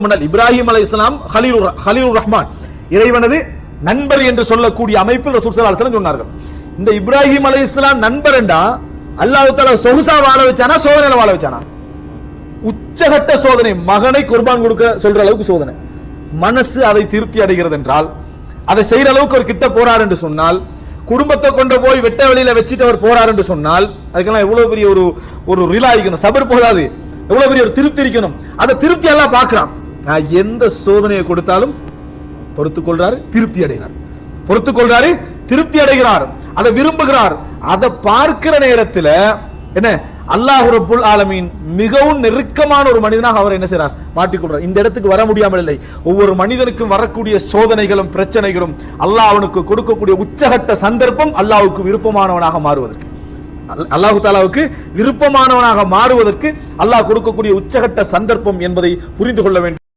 இப்ராஹிம் அலைஹிஸ்ஸலாம் ஹலீலுர் ரஹ்மான் இறைவனது நண்பர் என்று சொல்லக்கூடிய அமைப்பில் ரசூல் ஸல்லல்லாஹு அலைஹி வஸல்லம் சொன்னார்கள். இந்த இப்ராஹிம் அலைஹிஸ்ஸலாம் நண்பர் என்றா அல்லாஹ் தஆலா சொகுசா வாழ வச்சானா சோதனையில வாழ வச்சானா? உச்சகட்ட சோதனை, மகனை குர்பான் கொடுக்க சொல்ற அளவுக்கு சோதனை. மனசு அதை திருப்தி அடைகிறது என்றால், அதை செய்யற அளவுக்கு ஒரு கிட்ட போறார் என்று சொன்னால், குடும்பத்தை கொண்டு போய் வெட்ட வெளியில வச்சுட்டு அவர் போறார் என்று சொன்னால், அதுக்கெல்லாம் எவ்வளவு பெரிய ஒரு ரிலா இருக்கணும், சபர் போதாது, எவ்வளவு பெரிய ஒரு திருப்தி இருக்கணும். அதை திருப்தி எல்லாம் பார்க்கிறான். எந்த சோதனையை கொடுத்தாலும் பொறுத்துக் கொள்றாரு, திருப்தி அடைகிறார், பொறுத்துக் கொள்றாரு, திருப்தி அடைகிறார், அதை விரும்புகிறார். அதை பார்க்கிற நேரத்தில் என்ன அல்லாஹ் ரப்புல் ஆலமீன் மிகவும் நெருக்கமான ஒரு மனிதனாக அவர் என்ன செய்றார், மாட்டிக்கொள்றார். இந்த இடத்துக்கு வர முடியாமல் இல்லை. ஒவ்வொரு மனிதனுக்கும் வரக்கூடிய சோதனைகளும் பிரச்சனைகளும் அல்லாஹ் அவனுக்கு கொடுக்கக்கூடிய உச்சகட்ட சந்தர்ப்பம் அல்லாஹ்வுக்கு விருப்பமானவனாக மாறுவதற்கு, அல்லாஹ் தஆலாவுக்கு விருப்பமானவனாக மாறுவதற்கு அல்லாஹ் கொடுக்கக்கூடிய உச்சகட்ட சந்தர்ப்பம் என்பதை புரிந்து கொள்ள வேண்டும்.